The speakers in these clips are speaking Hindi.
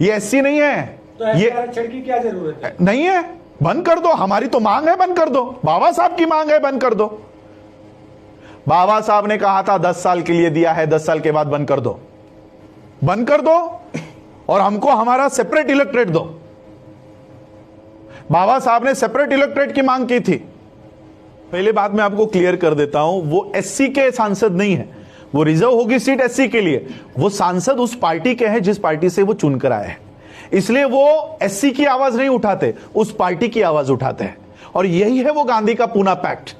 ये एससी नहीं है। तो ये आरक्षण की क्या जरूरत है? नहीं है, बंद कर दो। हमारी तो मांग है, बंद कर दो। बाबा साहब की मांग है, बंद कर दो। बाबा साहब ने कहा था 10 साल के लिए दिया है, 10 साल के बाद बंद कर दो, बंद कर दो और हमको हमारा सेपरेट इलेक्ट्रेट दो। बाबा साहब ने सेपरेट इलेक्ट्रेट की मांग की थी। पहले बात मैं आपको क्लियर कर देता हूं, वो एससी के सांसद नहीं है, वो रिजर्व होगी सीट एससी के लिए। वो सांसद उस पार्टी के हैं जिस पार्टी से वो चुनकर आए हैं, इसलिए वो एससी की आवाज नहीं उठाते, उस पार्टी की आवाज उठाते हैं। और यही है वो गांधी का पूना पैक्ट।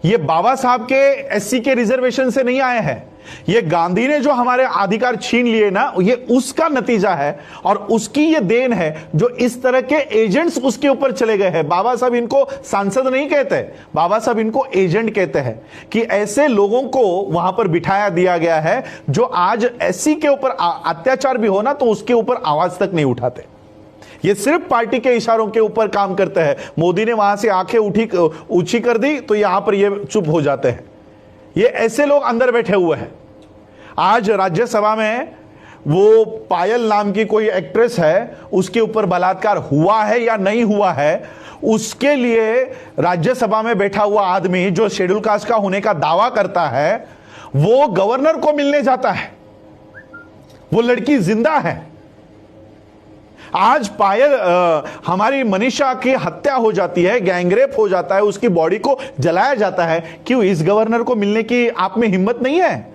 ये बाबा साहब के एससी के रिजर्वेशन से नहीं आए हैं, ये गांधी ने जो हमारे अधिकार छीन लिए ना, ये उसका नतीजा है और उसकी ये देन है जो इस तरह के एजेंट्स उसके ऊपर चले गए हैं। बाबा साहब इनको सांसद नहीं कहते, बाबा साहब इनको एजेंट कहते हैं कि ऐसे लोगों को वहां पर बिठाया दिया गया है जो आज एससी के ऊपर अत्याचार भी हो ना तो उसके ऊपर आवाज तक नहीं उठाते। ये सिर्फ पार्टी के इशारों के ऊपर काम करते हैं। मोदी ने वहां से आंखें ऊंची कर दी तो यहां पर ये चुप हो जाते हैं। ये ऐसे लोग अंदर बैठे हुए हैं। आज राज्यसभा में वो पायल नाम की कोई एक्ट्रेस है, उसके ऊपर बलात्कार हुआ है या नहीं हुआ है, उसके लिए राज्यसभा में बैठा हुआ आदमी जो शेड्यूल कास्ट का होने का दावा करता है, वो गवर्नर को मिलने जाता है। वो लड़की जिंदा है। आज पायल हमारी मनीषा की हत्या हो जाती है, गैंगरेप हो जाता है, उसकी बॉडी को जलाया जाता है। क्यों? इस गवर्नर को मिलने की आप में हिम्मत नहीं है?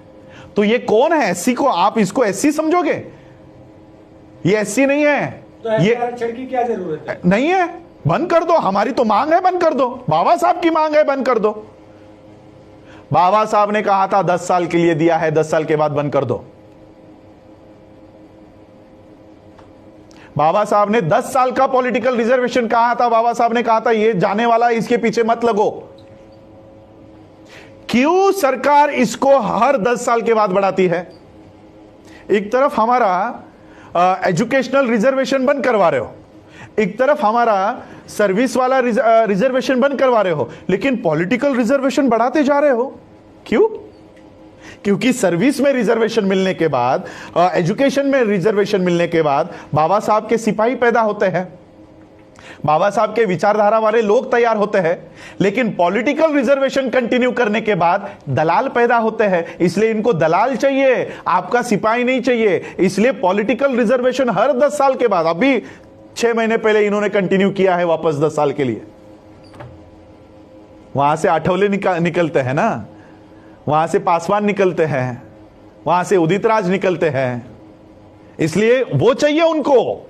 तो ये कौन है? एससी को आप इसको एससी समझोगे? ये एससी नहीं है। तो ये आरक्षण की क्या जरूरत है? नहीं है, बंद कर दो। हमारी तो मांग है, बंद कर दो। बाबा साहब की मांग है, बंद कर दो। बाबा साहब ने कहा था 10 साल के लिए दिया है, 10 साल के बाद बंद कर दो। बाबा साहब ने 10 साल का पॉलिटिकल रिजर्वेशन कहा था। बाबा साहब ने कहा था ये जाने वाला, इसके पीछे मत लगो। क्यों सरकार इसको हर 10 साल के बाद बढ़ाती है? एक तरफ हमारा एजुकेशनल रिजर्वेशन बंद करवा रहे हो, एक तरफ हमारा सर्विस वाला रिजर्वेशन बंद करवा रहे हो, लेकिन पॉलिटिकल रिजर्वेशन बढ़ाते जा रहे हो। क्यों? क्योंकि सर्विस में रिजर्वेशन मिलने के बाद, एजुकेशन में रिजर्वेशन मिलने के बाद बाबा साहब के सिपाही पैदा होते हैं, बाबा साहब के विचारधारा वाले लोग तैयार होते हैं। लेकिन पॉलिटिकल रिजर्वेशन कंटिन्यू करने के बाद दलाल पैदा होते हैं, इसलिए इनको दलाल चाहिए, आपका सिपाही नहीं चाहिए। इसलिए पॉलिटिकल रिजर्वेशन हर 10 साल के बाद, अभी 6 महीने पहले इन्होंने कंटिन्यू किया है वापस 10 साल के लिए। वहां से आठवले निकलते हैं ना, वहां से पासवान निकलते हैं, वहां से उदित राज निकलते हैं, इसलिए वो चाहिए उनको।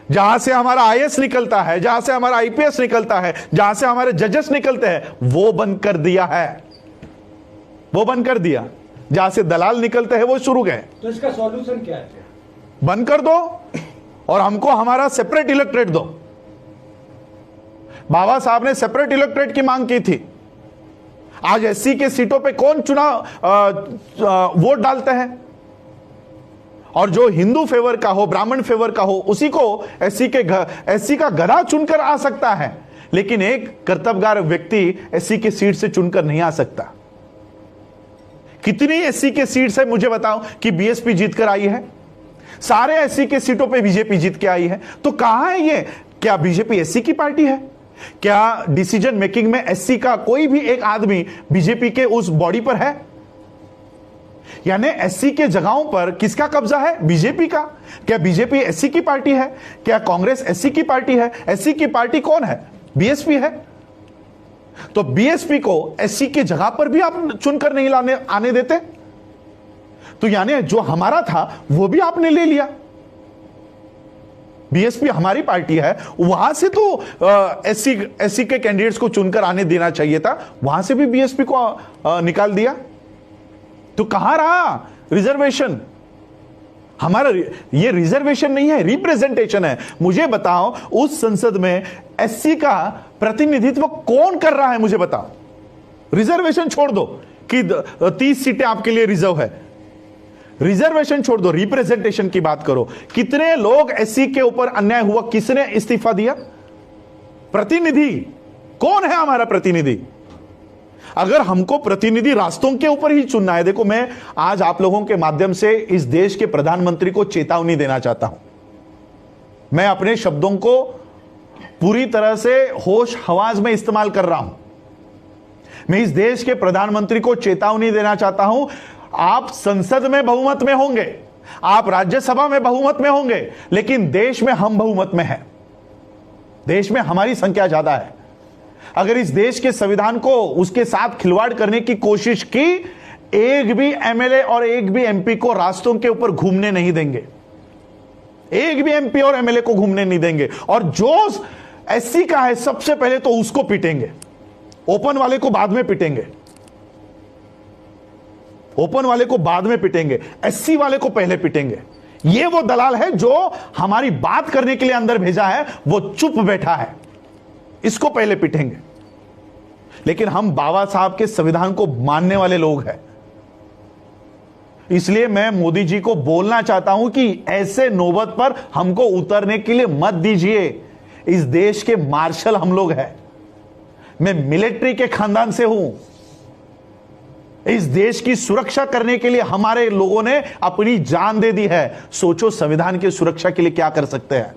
जहां से हमारा आईएएस निकलता है, जहां से हमारा आईपीएस निकलता है, जहां से हमारे जजेस निकलते हैं, वो बंद कर दिया है, वो बंद कर दिया। जहां से दलाल निकलते हैं वो शुरू गए। तो इसका सॉल्यूशन क्या है? बंद कर दो और हमको हमारा सेपरेट इलेक्ट्रेट दो। बाबा साहब ने सेपरेट इलेक्ट्रेट की मांग की थी। आज एससी के सीटों पे कौन वोट डालते हैं? और जो हिंदू फेवर का हो, ब्राह्मण फेवर का हो, उसी को एससी का गधा चुनकर आ सकता है, लेकिन एक कर्तव्यगार व्यक्ति एससी की सीट से चुनकर नहीं आ सकता। कितनी एससी के सीट्स है मुझे बताओ कि बीएसपी जीतकर आई है? सारे एससी के सीटों पे बीजेपी जीत के आई है। तो कहां है ये? क्या बीजेपी एससी की पार्टी है? क्या डिसीजन मेकिंग में एससी का कोई भी एक आदमी बीजेपी के उस बॉडी पर है? यानी एससी के जगहों पर किसका कब्जा है? बीजेपी का। क्या बीजेपी एससी की पार्टी है? क्या कांग्रेस एससी की पार्टी है? एससी की पार्टी कौन है? बीएसपी है। तो बीएसपी को एससी की जगह पर भी आप चुनकर नहीं आने देते, तो यानी जो हमारा था वो भी आपने ले लिया। बीएसपी हमारी पार्टी है, वहां से तो एससी के कैंडिडेट्स को चुनकर आने देना चाहिए था, वहां से भी बीएसपी को निकाल दिया। तो कहां रहा रिजर्वेशन? हमारा ये रिजर्वेशन नहीं है, रिप्रेजेंटेशन है। मुझे बताओ उस संसद में एससी का प्रतिनिधित्व कौन कर रहा है? मुझे बताओ। रिजर्वेशन छोड़ दो कि 30 सीटें आपके लिए रिजर्व है, रिजर्वेशन छोड़ दो, रिप्रेजेंटेशन की बात करो। कितने लोग एससी के ऊपर अन्याय हुआ, किसने इस्तीफा दिया? प्रतिनिधि कौन है हमारा प्रतिनिधि? अगर हमको प्रतिनिधि रास्तों के ऊपर ही चुनना है, देखो मैं आज आप लोगों के माध्यम से इस देश के प्रधानमंत्री को चेतावनी देना चाहता हूं। मैं अपने शब्दों को पूरी तरह से होश हवास में इस्तेमाल कर रहा हूं। मैं इस देश के प्रधानमंत्री को चेतावनी देना चाहता हूं, आप संसद में बहुमत में होंगे, आप राज्यसभा में बहुमत में होंगे, लेकिन देश में हम बहुमत में हैं। देश में हमारी संख्या ज्यादा है। अगर इस देश के संविधान को उसके साथ खिलवाड़ करने की कोशिश की, एक भी एमएलए और एक भी एमपी को रास्तों के ऊपर घूमने नहीं देंगे। एक भी एमपी और एमएलए को घूमने नहीं देंगे। और जो एससी का है सबसे पहले तो उसको पीटेंगे, ओपन वाले को बाद में पीटेंगे। ओपन वाले को बाद में पीटेंगे, एससी वाले को पहले पीटेंगे। ये वो दलाल है जो हमारी बात करने के लिए अंदर भेजा है, वो चुप बैठा है, इसको पहले पीटेंगे। लेकिन हम बाबा साहब के संविधान को मानने वाले लोग हैं, इसलिए मैं मोदी जी को बोलना चाहता हूं कि ऐसे नौबत पर हमको उतरने के लिए मत दीजिए। इस देश के मार्शल हम लोग हैं। मैं मिलिट्री के खानदान से हूं। इस देश की सुरक्षा करने के लिए हमारे लोगों ने अपनी जान दे दी है। सोचो संविधान की सुरक्षा के लिए क्या कर सकते हैं।